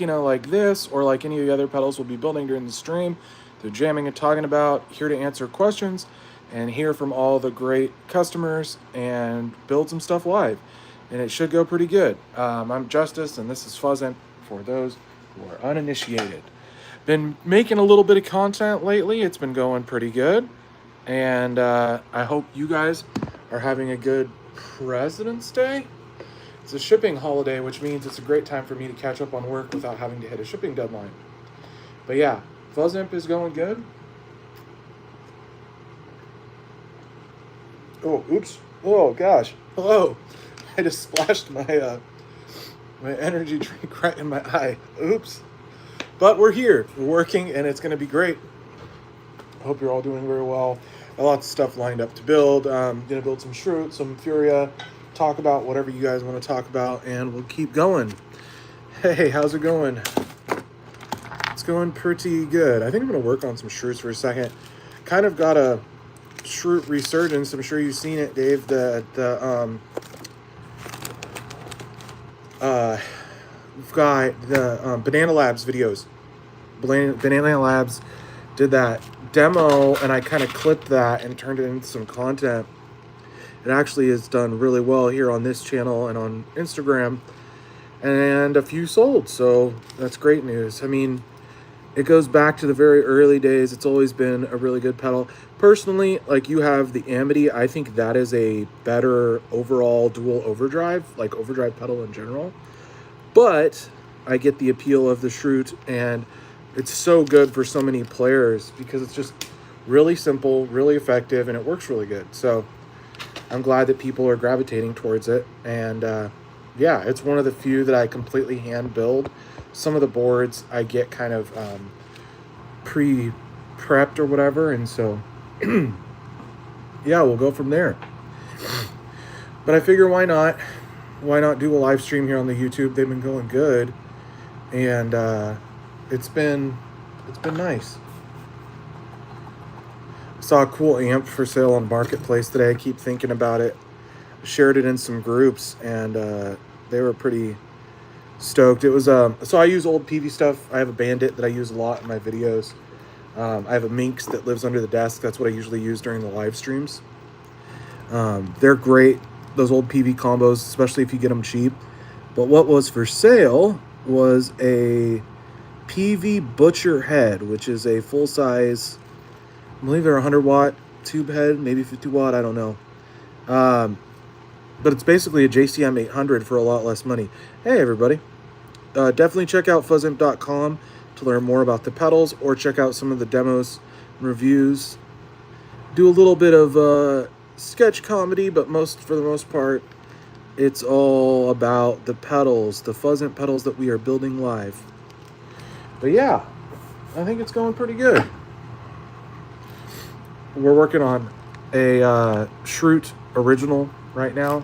like this or like any of the other pedals we'll be building during the stream. They're jamming and talking about, here to answer questions and hear from all the great customers and build some stuff live. And it should go pretty good. I'm Justice, and this is Fuzzimp for those who are uninitiated. Been making a little bit of content lately. It's been going pretty good. And I hope you guys are having a good President's Day. It's a shipping holiday, which means it's a great time for me to catch up on work without having to hit a shipping deadline. But yeah, Fuzzimp is going good. Oh, oops. Oh, gosh. Hello. I just splashed my energy drink right in my eye. Oops. But we're here. We're working, and it's going to be great. I hope you're all doing very well. Lots of stuff lined up to build. Going to build some Shroot, some Furia, talk about whatever you guys want to talk about, and we'll keep going. Hey, how's it going? It's going pretty good. I think I'm going to work on some Shroots for a second. Kind of got a Shroot resurgence. I'm sure you've seen it, Dave. We've got the Banana Labs videos. Banana Labs did that demo, and I kind of clipped that and turned it into some content. It actually has done really well here on this channel and on Instagram, and a few sold, so that's great news. I mean, it goes back to the very early days. It's always been a really good pedal. Personally, like, you have the Amity. I think that is a better overall dual overdrive, like overdrive pedal in general. But I get the appeal of the Shroot, and it's so good for so many players because it's just really simple, really effective, and it works really good. So I'm glad that people are gravitating towards it. And yeah, it's one of the few that I completely hand build. Some of the boards I get kind of pre-prepped or whatever, and so yeah, we'll go from there. But I figure, why not do a live stream here on the YouTube? They've been going good, and it's been nice. Saw a cool amp for sale on Marketplace today. I keep thinking about it. Shared it in some groups, and they were pretty stoked. It was so I use old PV stuff. I have a Bandit that I use a lot in my videos. I have a Minx that lives under the desk. That's what I usually use during the live streams. They're great, those old PV combos, especially if you get them cheap. But what was for sale was a PV Butcher head, which is a full-size, I believe they're 100-watt tube head, maybe 50-watt, I don't know. But it's basically a JCM 800 for a lot less money. Hey, everybody. Definitely check out fuzzimp.com to learn more about the pedals, or check out some of the demos and reviews. Do a little bit of sketch comedy, but for the most part, it's all about the pedals, the Fuzzimp pedals that we are building live. But yeah, I think it's going pretty good. We're working on a Shroot Original right now,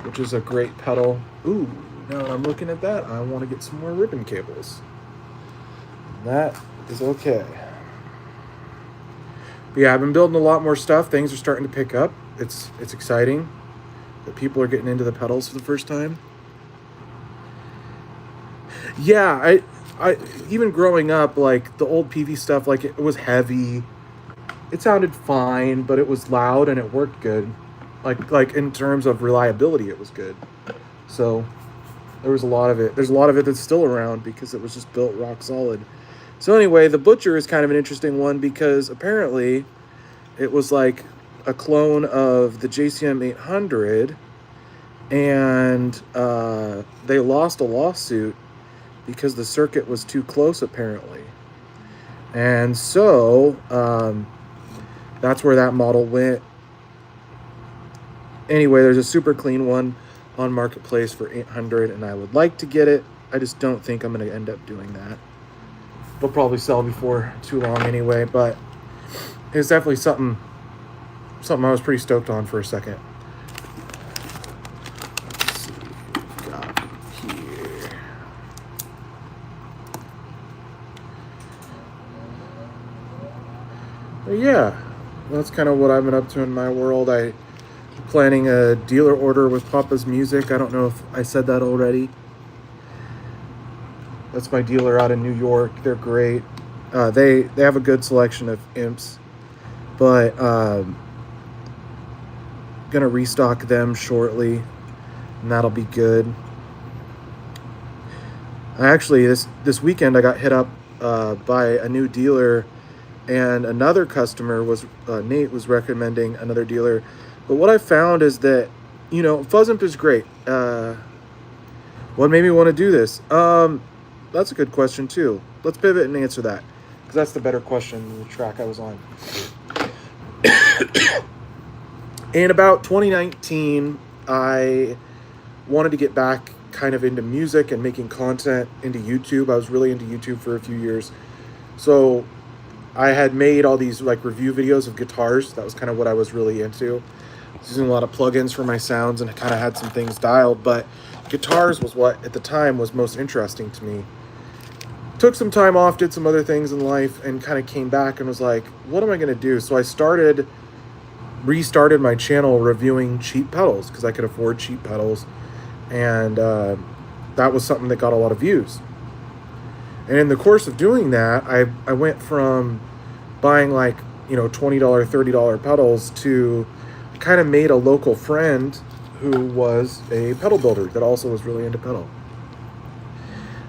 which is a great pedal. Ooh, now that I'm looking at that, I want to get some more ribbon cables. That is okay. But yeah, I've been building a lot more stuff. Things are starting to pick up. It's exciting that people are getting into the pedals for the first time. Yeah, I even growing up, like, the old PV stuff, like, it was heavy. It sounded fine, but it was loud and it worked good. Like in terms of reliability, it was good. So there was a lot of it. There's a lot of it that's still around because it was just built rock solid. So anyway, the Butcher is kind of an interesting one because apparently it was like a clone of the JCM 800, and they lost a lawsuit because the circuit was too close, apparently. And so that's where that model went. Anyway, there's a super clean one on Marketplace for 800, and I would like to get it. I just don't think I'm going to end up doing that. They'll probably sell before too long anyway, but it's definitely something I was pretty stoked on for a second. Let's see what we've got here. But yeah, that's kind of what I've been up to in my world. I'm planning a dealer order with Papa's Music. I don't know if I said that already. That's my dealer out in New York. They're great. They have a good selection of imps, but gonna restock them shortly, and that'll be good. I actually this weekend I got hit up by a new dealer, and another customer was Nate was recommending another dealer. But what I found is that, you know, Fuzzimp is great. What made me want to do this? That's a good question too. Let's pivot and answer that, because that's the better question than the track I was on. In about 2019, I wanted to get back kind of into music and making content into YouTube. I was really into YouTube for a few years. So I had made all these like review videos of guitars. That was kind of what I was really into. I was using a lot of plugins for my sounds and kind of had some things dialed, but guitars was what at the time was most interesting to me. Took some time off, did some other things in life, and kind of came back and was like, what am I going to do? So I restarted my channel reviewing cheap pedals, because I could afford cheap pedals, and that was something that got a lot of views. And in the course of doing that, I went from buying like, you know, $20, $30 pedals to kind of made a local friend who was a pedal builder that also was really into pedal.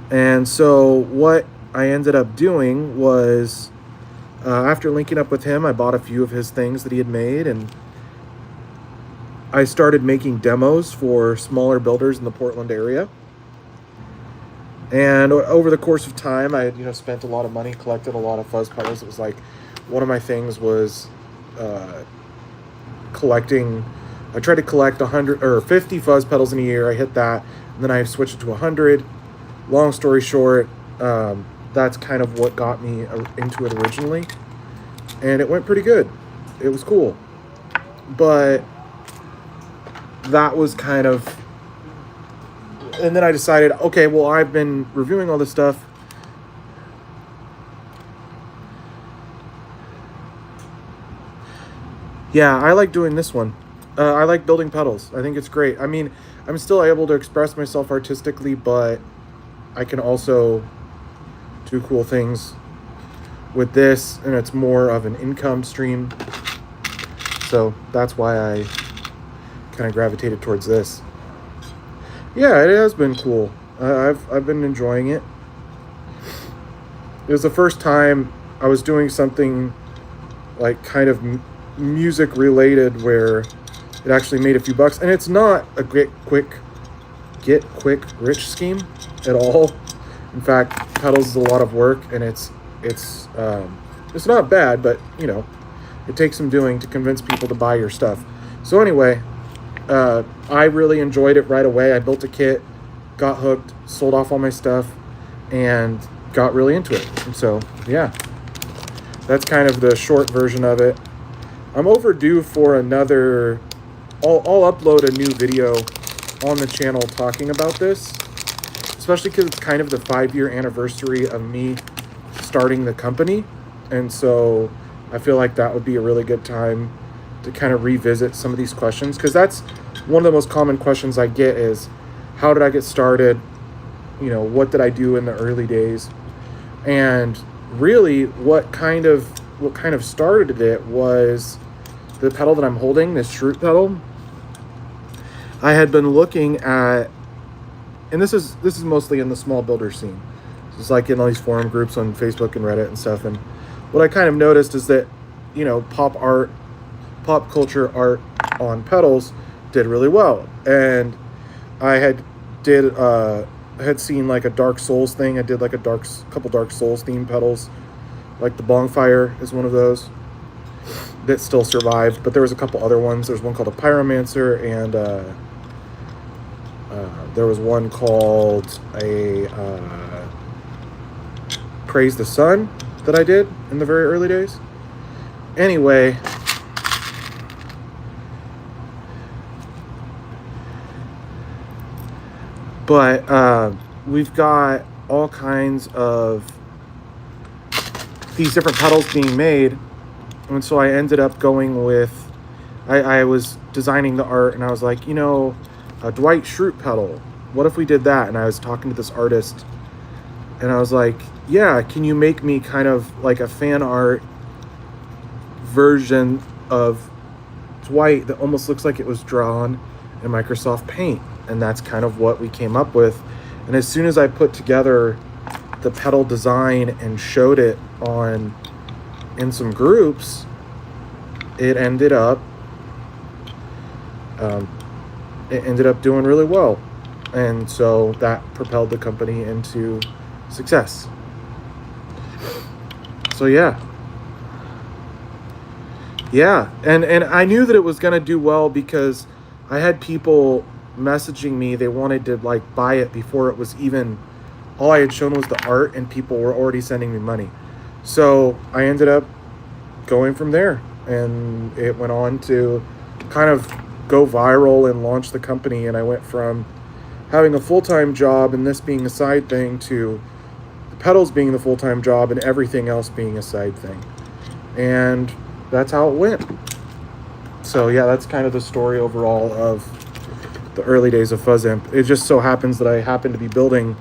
And so what I ended up doing was, after linking up with him, I bought a few of his things that he had made, and I started making demos for smaller builders in the Portland area. And over the course of time, I had, spent a lot of money, collected a lot of fuzz pedals. It was like, one of my things was collecting. I tried to collect 100 or 50 fuzz pedals in a year. I hit that, and then I switched it to 100. Long story short, that's kind of what got me into it originally, and it went pretty good. It was cool, but that was kind of, and then I decided, okay, well, I've been reviewing all this stuff. Yeah, I like doing this one. I like building pedals. I think it's great. I mean, I'm still able to express myself artistically, but I can also do cool things with this, and it's more of an income stream. So that's why I kind of gravitated towards this. Yeah, it has been cool. I've been enjoying it. It was the first time I was doing something like kind of music related where it actually made a few bucks, and it's not a get quick rich scheme at all. In fact, pedals is a lot of work, and it's not bad, but it takes some doing to convince people to buy your stuff. So anyway, I really enjoyed it right away. I built a kit, got hooked, sold off all my stuff, and got really into it. And so yeah, that's kind of the short version of it. I'm overdue for another. I'll upload a new video on the channel talking about this, especially because it's kind of the 5-year anniversary of me starting the company. And so I feel like that would be a really good time to kind of revisit some of these questions, because that's one of the most common questions I get is, how did I get started? What did I do in the early days? And really what kind of started it was the pedal that I'm holding, this Shroot pedal. I had been looking at, and this is mostly in the small builder scene. It's like in all these forum groups on Facebook and Reddit and stuff. And what I kind of noticed is that, pop culture art on pedals did really well. And I had seen like a Dark Souls thing. I did like a couple Dark Souls themed pedals. Like the Bongfire is one of those that still survived, but there was a couple other ones. There's one called a Pyromancer, and there was one called a Praise the Sun that I did in the very early days. Anyway, but we've got all kinds of these different pedals being made. And so I ended up going with, I was designing the art, and I was like, a Dwight Schrute pedal. What if we did that? And I was talking to this artist And I was like, yeah, can you make me kind of like a fan art version of Dwight that almost looks like it was drawn in Microsoft Paint? And that's kind of what we came up with. And as soon as I put together the pedal design and showed it in some groups, it ended up doing really well. And so that propelled the company into success. So yeah, and I knew that it was going to do well because I had people messaging me. They wanted to like buy it before it was even, all I had shown was the art, and people were already sending me money. So I ended up going from there, and it went on to kind of go viral and launch the company. And I went from having a full-time job and this being a side thing to the pedals being the full-time job and everything else being a side thing. And that's how it went. So yeah, that's kind of the story overall of the early days of Fuzzamp. It just so happens that I happen to be building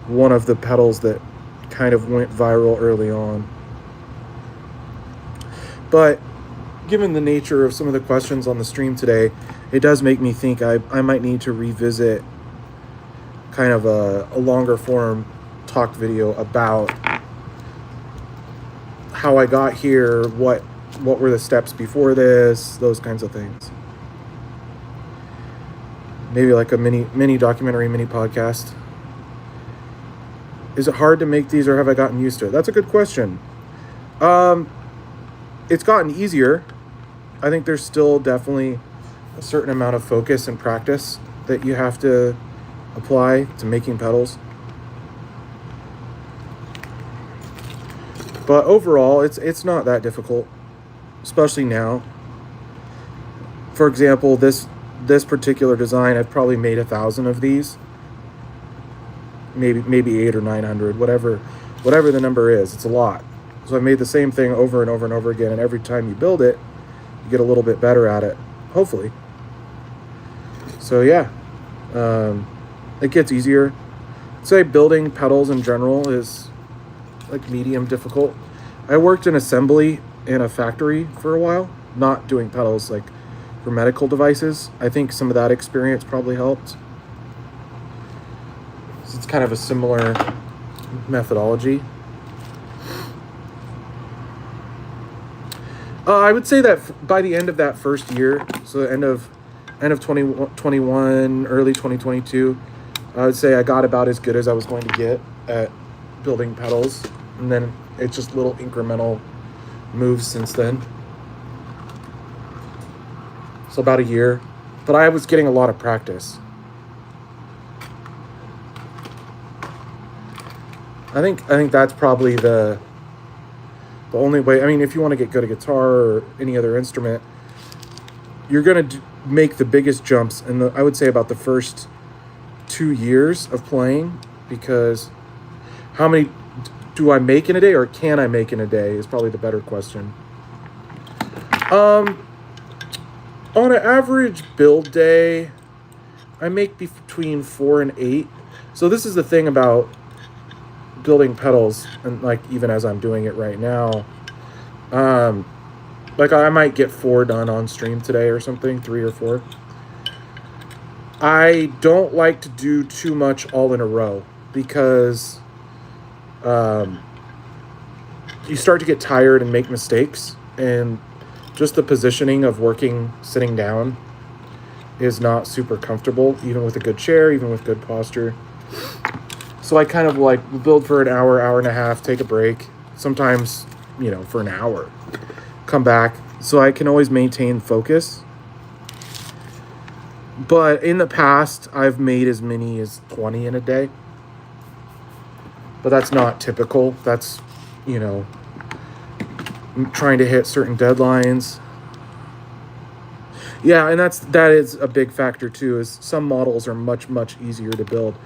one of the pedals that kind of went viral early on. But given the nature of some of the questions on the stream today, it does make me think I might need to revisit kind of a longer form talk video about how I got here, what were the steps before this, those kinds of things. Maybe like a mini documentary, mini podcast. Is it hard to make these, or have I gotten used to it? That's a good question. It's gotten easier. I think there's still definitely a certain amount of focus and practice that you have to apply to making pedals. But overall, it's not that difficult, especially now. For example, this particular design, I've probably made 1,000 of these. Maybe 800 or 900, whatever the number is. It's a lot. So I made the same thing over and over and over again, and every time you build it, you get a little bit better at it, hopefully. So yeah, it gets easier. I'd say building pedals in general is like medium difficult. I worked in assembly in a factory for a while, not doing pedals, like for medical devices. I think some of that experience probably helped. It's kind of a similar methodology. I would say that by the end of that first year, so the end of 2021, early 2022, I would say I got about as good as I was going to get at building pedals. And then it's just little incremental moves since then. So about a year. But I was getting a lot of practice. I think that's probably the only way. I mean, if you want to get good at guitar or any other instrument, you're going to make the biggest jumps in I would say about the first 2 years of playing, because how many do I make in a day, or can I make in a day, is probably the better question. On an average build day, I make between 4 and 8. So this is the thing about building pedals, and like even as I'm doing it right now, like I might get 4 done on stream today or something, 3 or 4. I don't like to do too much all in a row, because you start to get tired and make mistakes, and just the positioning of working sitting down is not super comfortable, even with a good chair, even with good posture. So I kind of like build for an hour, hour and a half, take a break, sometimes, for an hour, come back, so I can always maintain focus. But in the past, I've made as many as 20 in a day. But that's not typical. That's, trying to hit certain deadlines. Yeah, and that is a big factor too, is some models are much, much easier to build.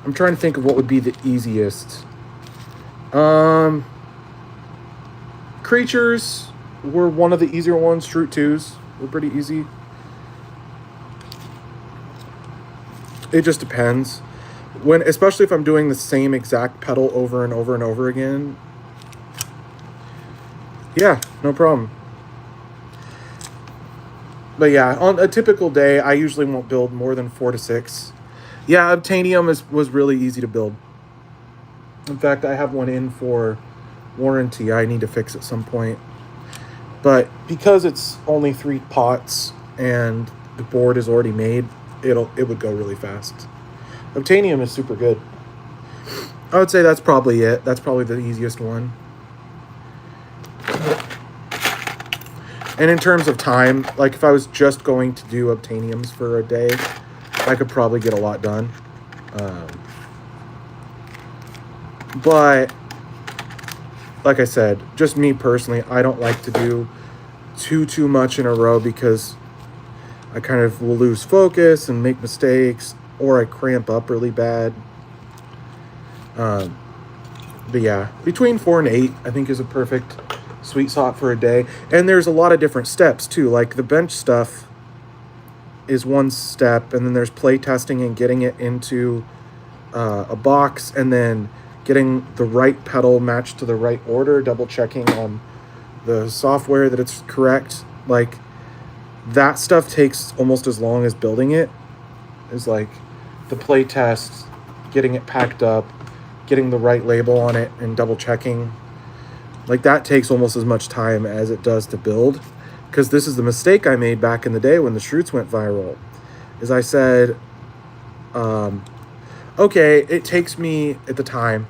I'm trying to think of what would be the easiest. Creatures were one of the easier ones. Shrewd 2s were pretty easy. It just depends. especially if I'm doing the same exact pedal over and over and over again. Yeah, no problem. But yeah, on a typical day, I usually won't build more than 4 to 6. Yeah, Obtainium was really easy to build. In fact, I have one in for warranty I need to fix at some point. But because it's only 3 pots and the board is already made, it would go really fast. Obtainium is super good. I would say that's probably it. That's probably the easiest one. And in terms of time, like if I was just going to do Obtainiums for a day, I could probably get a lot done. But like I said, just me personally, I don't like to do too much in a row because I kind of will lose focus and make mistakes, or I cramp up really bad. But yeah, between 4 and 8, I think is a perfect sweet spot for a day. And there's a lot of different steps too. Like the bench stuff is one step, and then there's play testing and getting it into a box, and then getting the right pedal matched to the right order, double checking on the software that it's correct. Like that stuff takes almost as long as building it. Is like the play test, getting it packed up, getting the right label on it, and double checking. Like that takes almost as much time as it does to build. Because this is the mistake I made back in the day when the Schrutes went viral. Is I said, okay, it takes me, at the time,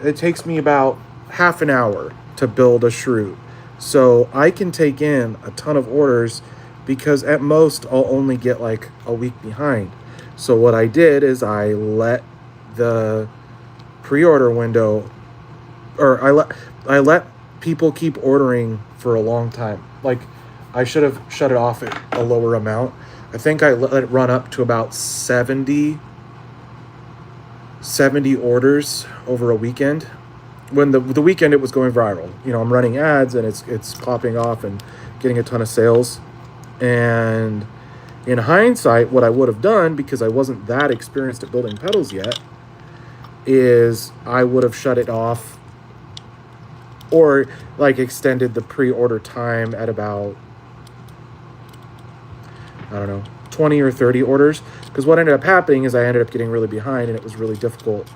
it takes me about half an hour to build a Schrute. So I can take in a ton of orders because at most I'll only get like a week behind. So what I did is I let the pre-order window, or I let people keep ordering for a long time. Like I should have shut it off at a lower amount. I think I let it run up to about 70 orders over a weekend. When the weekend it was going viral. You know, I'm running ads and it's popping off and getting a ton of sales. And in hindsight, what I would have done, because I wasn't that experienced at building pedals yet, is I would have shut it off or like extended the pre-order time at about, I don't know, 20 or 30 orders. Because what ended up happening is I ended up getting really behind, and it was really difficult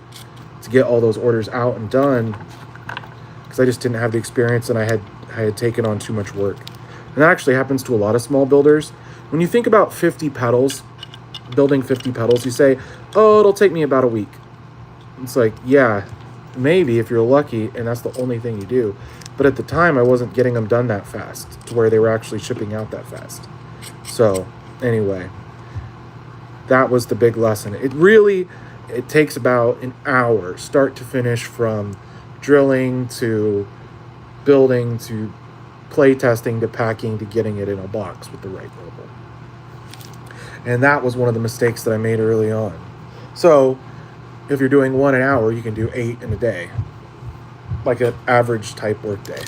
to get all those orders out and done because I just didn't have the experience, and I had taken on too much work. And that actually happens to a lot of small builders. When you think about 50 pedals, building 50 pedals, you say, oh, it'll take me about a week. It's like, yeah, maybe if you're lucky and that's the only thing you do. But at the time, I wasn't getting them done that fast to where they were actually shipping out that fast. So anyway, that was the big lesson. It takes about an hour, start to finish, from drilling to building to play testing to packing to getting it in a box with the right label. And that was one of the mistakes that I made early on. So if you're doing 1 an hour, you can do 8 in a day, like an average type work day.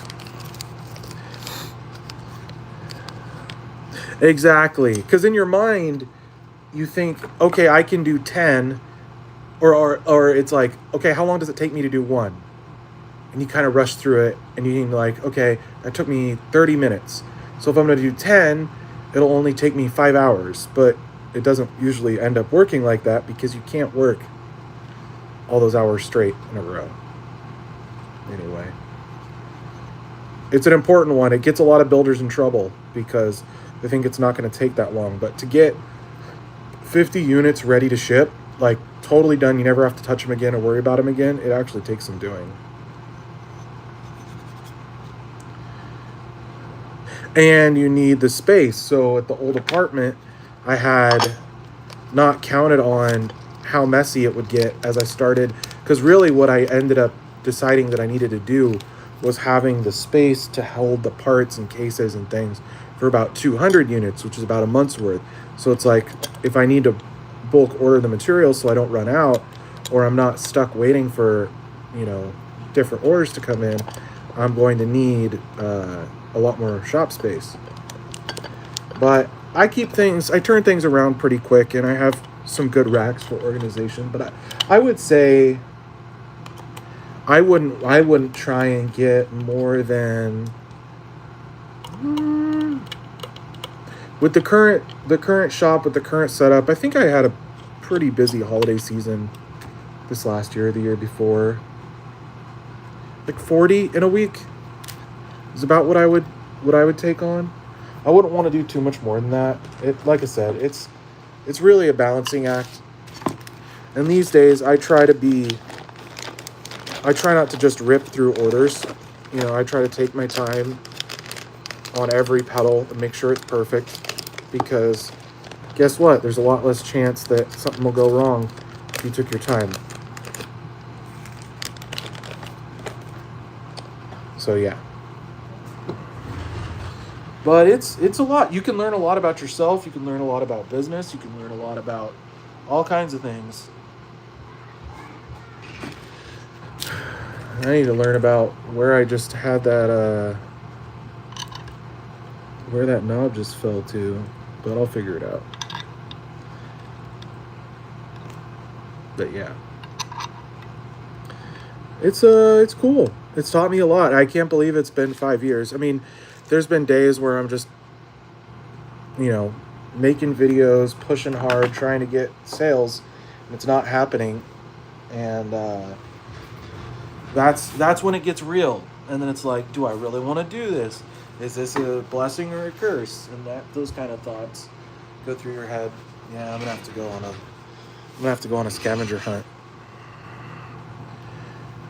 Exactly. Because in your mind, you think, okay, I can do 10, or it's like, okay, how long does it take me to do 1? And you kind of rush through it, and you think like, okay, that took me 30 minutes. So if I'm going to do 10, it'll only take me 5 hours. But it doesn't usually end up working like that because you can't work all those hours straight in a row. Anyway, it's an important one. It gets a lot of builders in trouble because they think it's not going to take that long. But to get 50 units ready to ship, like totally done, you never have to touch them again or worry about them again, it actually takes some doing. And you need the space. So at the old apartment, I had not counted on how messy it would get as I started. Because really what I ended up deciding that I needed to do was having the space to hold the parts and cases and things for about 200 units, which is about a month's worth. So it's like, if I need to bulk order the materials so I don't run out, or I'm not stuck waiting for, different orders to come in, I'm going to need a lot more shop space. But I turn things around pretty quick, and I have some good racks for organization. But I would say I wouldn't try and get more than with the current shop, with the current setup. I think I had a pretty busy holiday season this last year, the year before. Like 40 in a week is about what I would take on. I wouldn't want to do too much more than that. Like I said, it's really a balancing act. And these days I try not to just rip through orders. You know, I try to take my time on every pedal and make sure it's perfect, because guess what? There's a lot less chance that something will go wrong if you took your time. So yeah. But it's a lot. You can learn a lot about yourself. You can learn a lot about business. You can learn a lot about all kinds of things. I need to learn about where I just had that, where that knob just fell to, but I'll figure it out. But yeah. It's cool. It's taught me a lot. I can't believe it's been 5 years. I mean, there's been days where I'm just, you know, making videos, pushing hard, trying to get sales, and it's not happening. And that's when it gets real. And then it's like, do I really want to do this? Is this a blessing or a curse? And those kind of thoughts go through your head. Yeah, I'm gonna have to go on a scavenger hunt.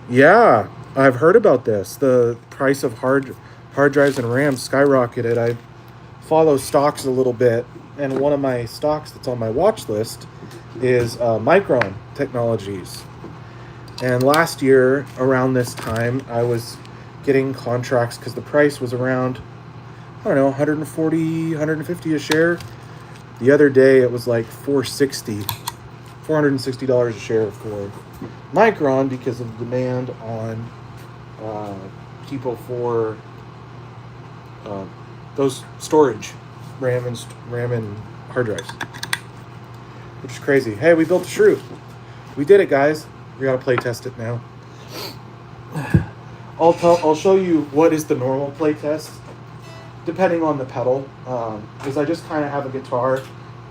Yeah, I've heard about this. The price of hard drives and RAMs skyrocketed. I follow stocks a little bit, and one of my stocks that's on my watch list is Micron Technologies. And last year, around this time, I was getting contracts because the price was around, I don't know, 140, 150 a share. The other day, it was like $460 a share for Micron because of demand on people for those storage, RAM and hard drives, which is crazy. Hey, we built a shrew. We did it, guys. We gotta play test it now. I'll show you what is the normal play test, depending on the pedal, because I just kind of have a guitar, and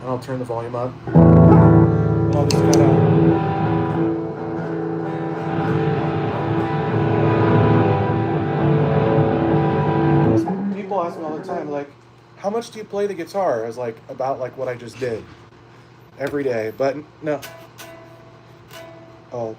I'll turn the volume up. And I'll just kind of. People ask me all the time, like, how much do you play the guitar? I was like, about like what I just did every day, but no. Oh.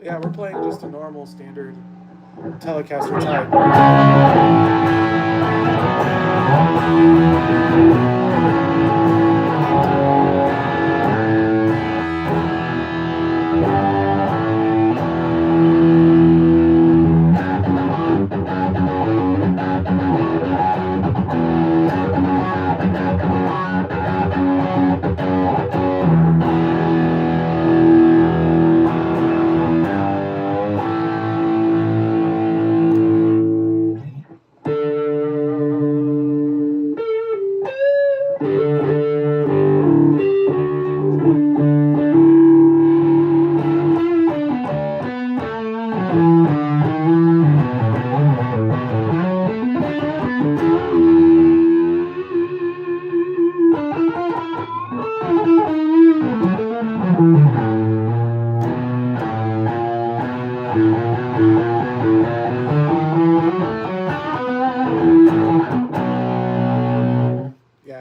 Yeah, we're playing just a normal standard Telecaster type.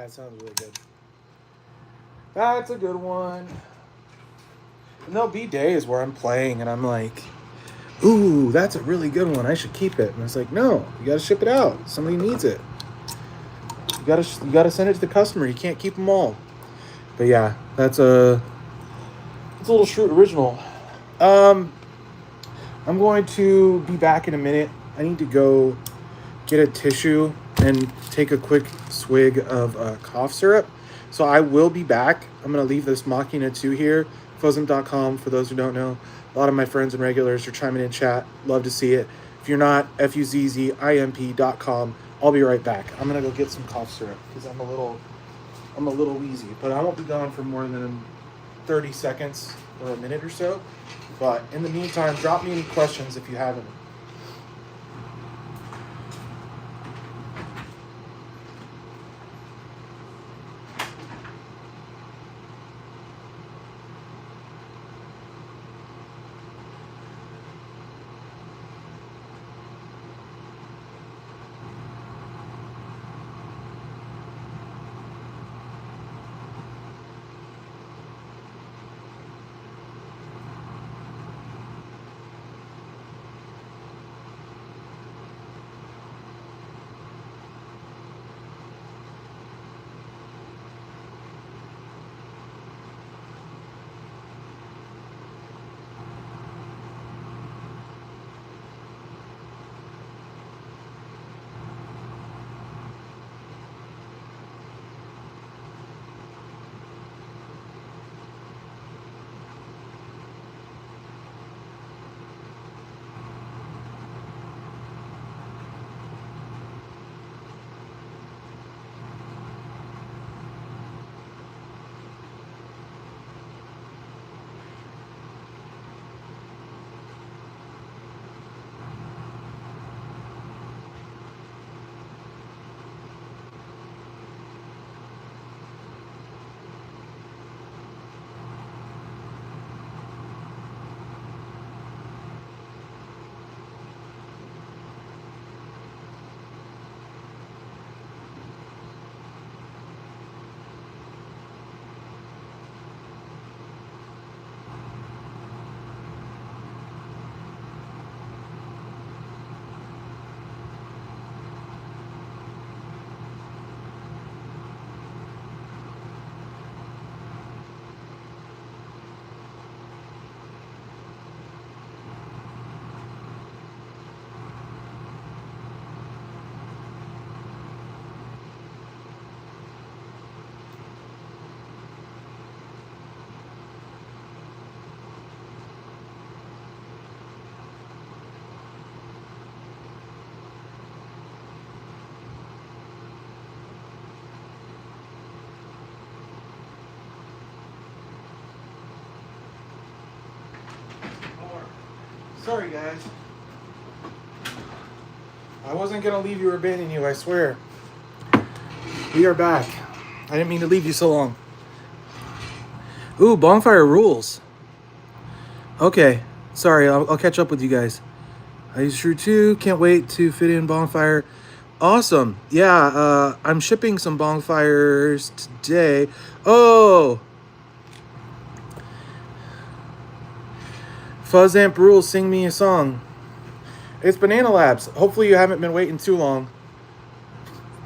Yeah, it sounds really good. That's a good one. And there'll be days where I'm playing and I'm like, ooh, that's a really good one. I should keep it. And it's like, no, you got to ship it out. Somebody needs it. You gotta send it to the customer. You can't keep them all. But yeah, it's a little Shroot original. I'm going to be back in a minute. I need to go get a tissue and take a quick swig of cough syrup. So I will be back. I'm going to leave this Machina 2 here, Fuzzimp.com, for those who don't know. A lot of my friends and regulars are chiming in chat. Love to see it. If you're not, fuzzimp.com. I'll be right back. I'm going to go get some cough syrup because I'm a little wheezy. But I won't be gone for more than 30 seconds or a minute or so. But in the meantime, drop me any questions if you have any. Sorry, guys. I wasn't going to leave you or abandon you, I swear. We are back. I didn't mean to leave you so long. Ooh, bonfire rules. Okay. Sorry, I'll catch up with you guys. I use Shroot 2. Can't wait to fit in bonfire. Awesome. Yeah, I'm shipping some bonfires today. Oh! Fuzzamp rules, sing me a song. It's Banana Labs. Hopefully you haven't been waiting too long.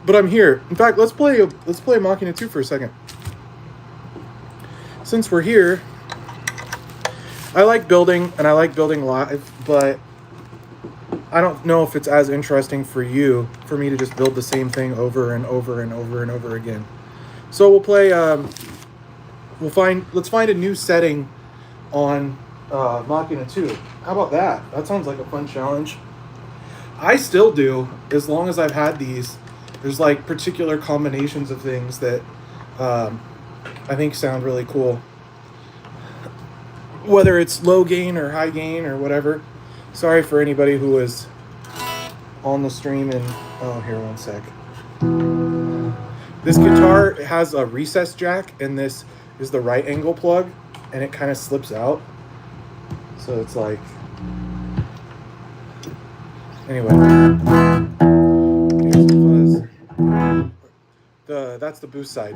But I'm here. In fact, let's play Machina 2 for a second. Since we're here, I like building, and I like building live, but I don't know if it's as interesting for you, for me to just build the same thing over and over and over and over again. So we'll play, let's find a new setting on Machina 2. How about that? That sounds like a fun challenge. I still do, as long as I've had these. There's like particular combinations of things that I think sound really cool. Whether it's low gain or high gain or whatever. Sorry for anybody who was on the stream and... Oh, here, one sec. This guitar has a recess jack, and this is the right angle plug, and it kind of slips out. So it's like... Anyway. Here's the fuzz. That's the boost side.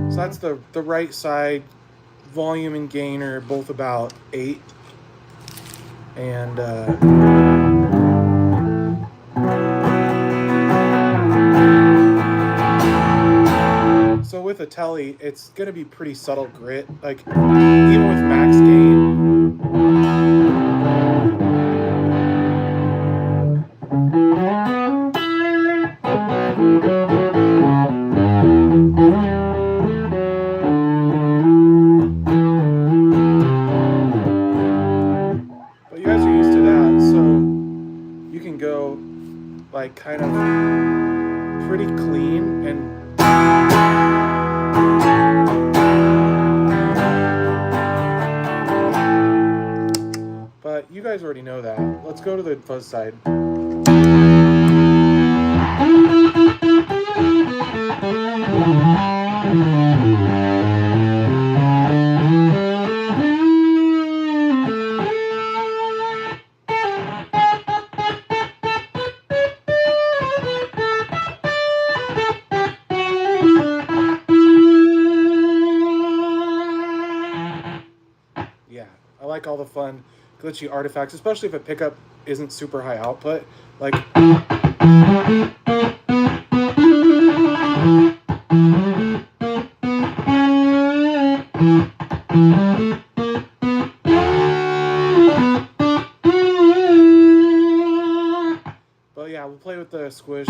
So that's the right side. Volume and gain are both about 8. And so with a Tele, it's gonna be pretty subtle grit. Like even with max gain, but you guys are used to that, so you can go like kind of pretty clean and but you guys already know that. Let's go to the fuzz side. Yeah, I like all the fun glitchy artifacts, especially if a pickup isn't super high output. Like but yeah, we'll play with the squish.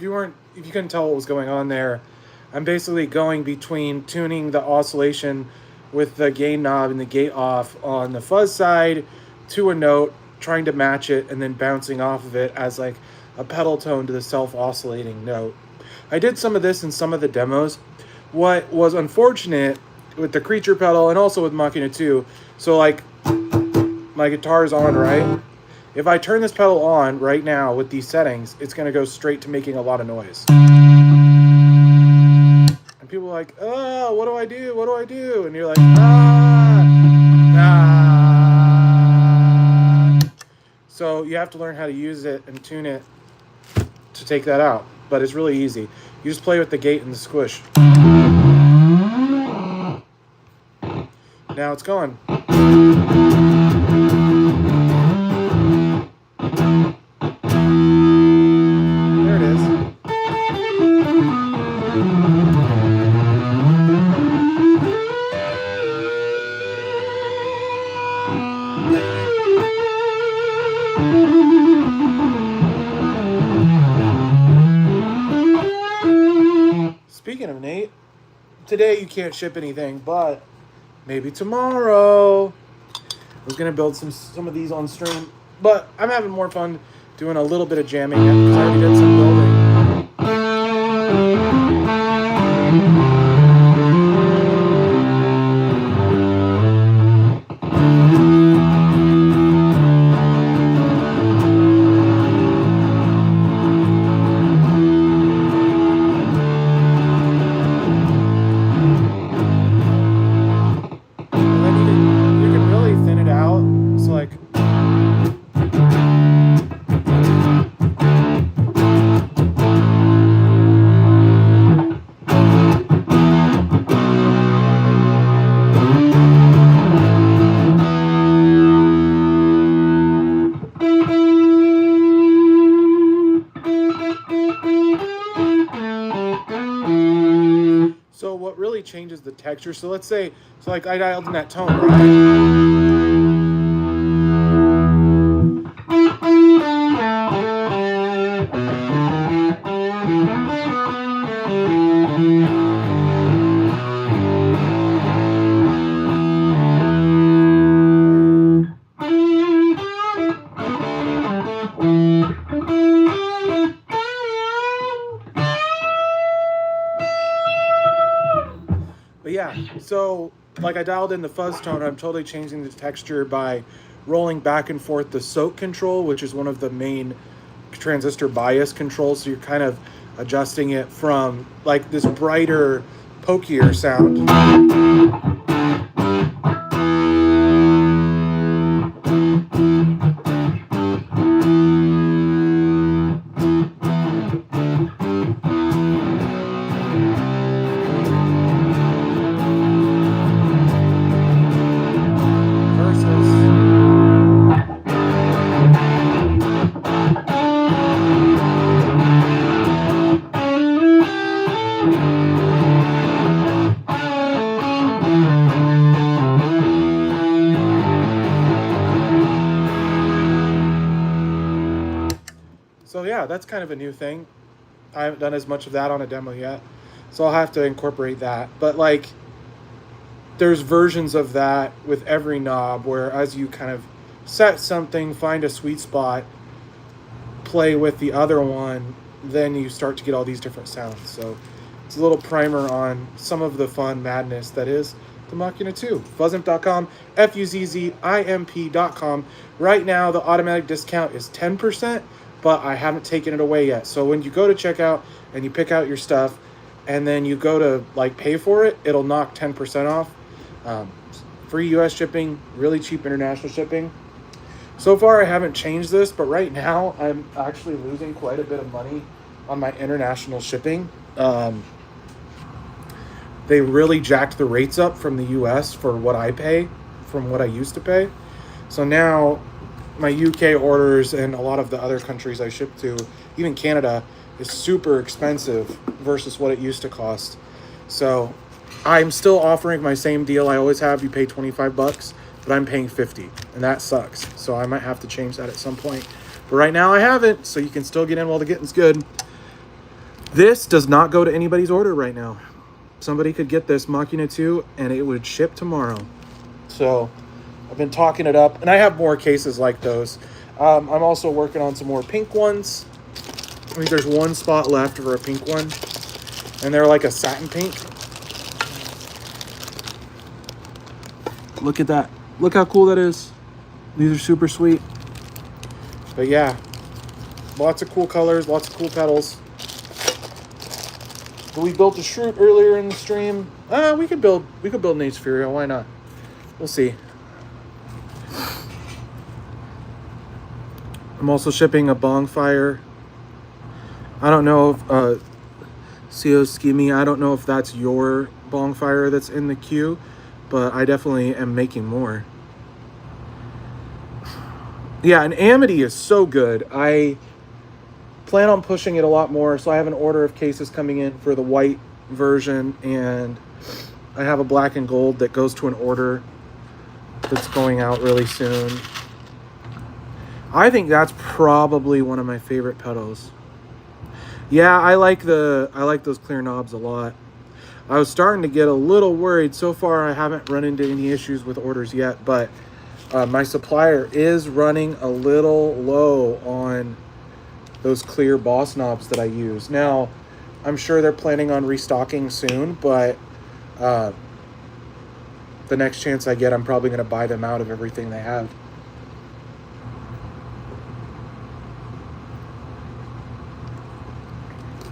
you couldn't tell what was going on there, I'm basically going between tuning the oscillation with the gain knob and the gate off on the fuzz side to a note, trying to match it, and then bouncing off of it as like a pedal tone to the self-oscillating note. I did some of this in some of the demos. What was unfortunate with the Creature pedal and also with Machina 2, so like my guitar is on, right? If I turn this pedal on right now with these settings, it's going to go straight to making a lot of noise. And people are like, oh, what do I do? What do I do? And you're like, So you have to learn how to use it and tune it to take that out. But it's really easy. You just play with the gate and the squish. Now it's going. There it is. Speaking of Nate, today you can't ship anything, but maybe tomorrow. I was gonna build some of these on stream, but I'm having more fun doing a little bit of jamming because I already did some building. So what really changes the texture, so let's say, so like I dialed in that tone, right? But yeah, so like I dialed in the fuzz tone, I'm totally changing the texture by rolling back and forth the soak control, which is one of the main transistor bias controls. So you're kind of adjusting it from like this brighter, pokier sound. So yeah, that's kind of a new thing. I haven't done as much of that on a demo yet, so I'll have to incorporate that. But like, there's versions of that with every knob where as you kind of set something, find a sweet spot, play with the other one, then you start to get all these different sounds. So it's a little primer on some of the fun madness that is the Machina 2. Fuzzimp.com, Fuzzimp.com. Right now, the automatic discount is 10%, but I haven't taken it away yet. So when you go to checkout and you pick out your stuff, and then you go to like pay for it, it'll knock 10% off. Free US shipping, really cheap international shipping. So far, I haven't changed this, but right now I'm actually losing quite a bit of money on my international shipping. They really jacked the rates up from the US for what I pay, from what I used to pay. So now my UK orders and a lot of the other countries I ship to, even Canada, is super expensive versus what it used to cost. So I'm still offering my same deal I always have. You pay $25, but I'm paying $50, and that sucks. So I might have to change that at some point. But right now I haven't, so you can still get in while the getting's good. This does not go to anybody's order right now. Somebody could get this Machina 2 and it would ship tomorrow. So I've been talking it up, and I have more cases like those. I'm also working on some more pink ones. I think there's one spot left for a pink one, and they're like a satin pink. Look at that. Look how cool that is. These are super sweet. But yeah, lots of cool colors, lots of cool pedals. We built a Shroot earlier in the stream. We could build Nate's Furio. Why not? We'll see. I'm also shipping a Bongfire. I don't know if CO Skimmy, I don't know if that's your Bongfire that's in the queue, but I definitely am making more. Yeah, and Amity is so good. I plan on pushing it a lot more, so I have an order of cases coming in for the white version, and I have a black and gold that goes to an order that's going out really soon. I think that's probably one of my favorite pedals. Yeah, I like those clear knobs a lot. I was starting to get a little worried. So far, I haven't run into any issues with orders yet, but my supplier is running a little low on those clear boss knobs that I use. Now, I'm sure they're planning on restocking soon, but the next chance I get, I'm probably going to buy them out of everything they have.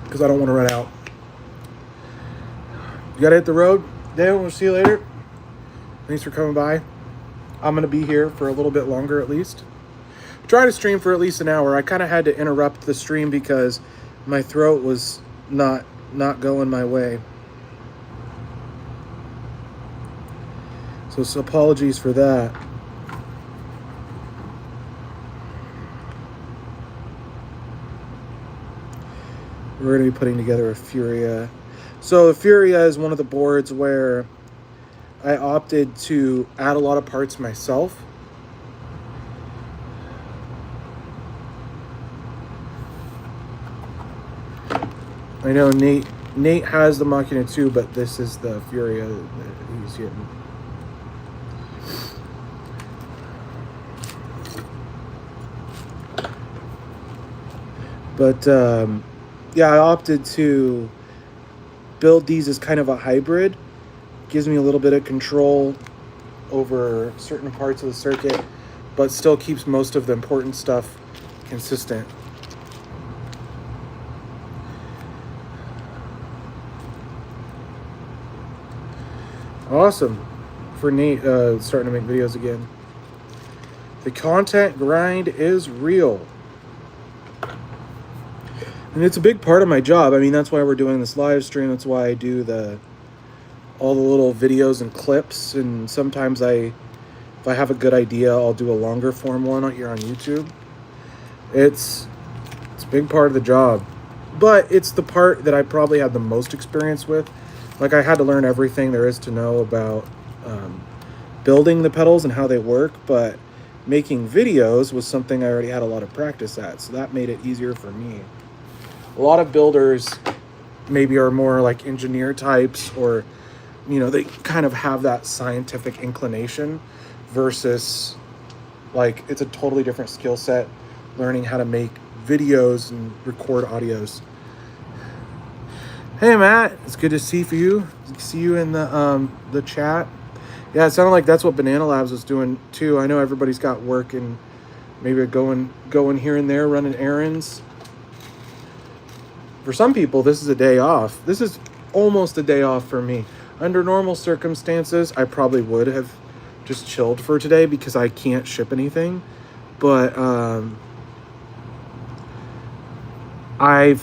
Because I don't want to run out. You got to hit the road. Dale, we'll see you later. Thanks for coming by. I'm going to be here for a little bit longer at least. Try to stream for at least an hour. I kind of had to interrupt the stream because my throat was not going my way. So apologies for that. We're going to be putting together a Furia. So the Furia is one of the boards where I opted to add a lot of parts myself. I know Nate has the Machina 2, but this is the Furia that he's getting. But yeah, I opted to build these as kind of a hybrid. Gives me a little bit of control over certain parts of the circuit, but still keeps most of the important stuff consistent. Awesome for Nate starting to make videos again. The content grind is real. And it's a big part of my job. I mean, that's why we're doing this live stream. That's why I do all the little videos and clips. And sometimes if I have a good idea, I'll do a longer form one here on YouTube. It's a big part of the job. But it's the part that I probably had the most experience with. Like, I had to learn everything there is to know about building the pedals and how they work. But making videos was something I already had a lot of practice at. So that made it easier for me. A lot of builders maybe are more like engineer types, or, you know, they kind of have that scientific inclination versus like it's a totally different skill set learning how to make videos and record audios. Hey Matt, it's good to see you in the chat. Yeah, it sounded like that's what Banana Labs was doing too. I know everybody's got work and maybe going here and there, running errands. For some people, this is a day off. This is almost a day off for me. Under normal circumstances, I probably would have just chilled for today because I can't ship anything. But I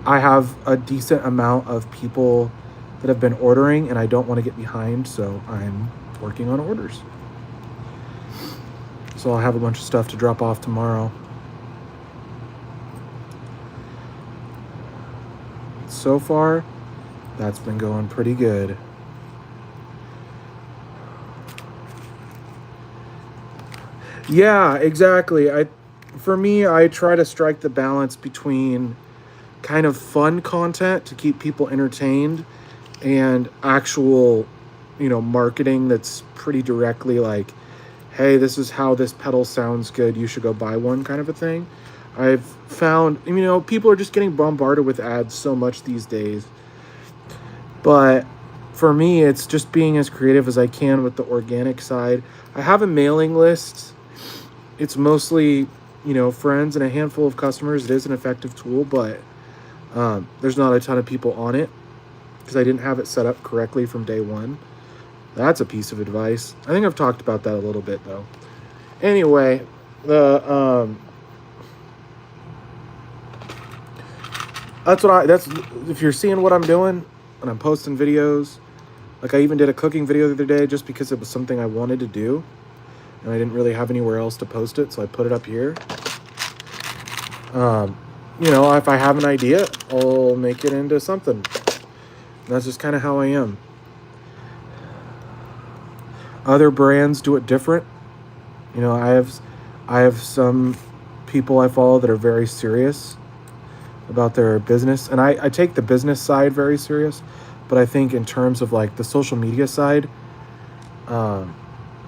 have a decent amount of people that have been ordering, and I don't want to get behind, so I'm working on orders. So I'll have a bunch of stuff to drop off tomorrow. So far, that's been going pretty good. Yeah, exactly. For me, I try to strike the balance between kind of fun content to keep people entertained, and actual, marketing that's pretty directly like, hey, this is how this pedal sounds good, you should go buy one, kind of a thing. I've found, people are just getting bombarded with ads so much these days. But for me, it's just being as creative as I can with the organic side. I have a mailing list. It's mostly, friends and a handful of customers. It is an effective tool, but there's not a ton of people on it because I didn't have it set up correctly from day one. That's a piece of advice. I think I've talked about that a little bit, though. Anyway, that's if you're seeing what I'm doing and I'm posting videos, like I even did a cooking video the other day just because it was something I wanted to do and I didn't really have anywhere else to post it, so I put it up here. If I have an idea, I'll make it into something. And that's just kind of how I am. Other brands do it different. I have some people I follow that are very serious about their business, and I take the business side very serious, but I think in terms of like the social media side,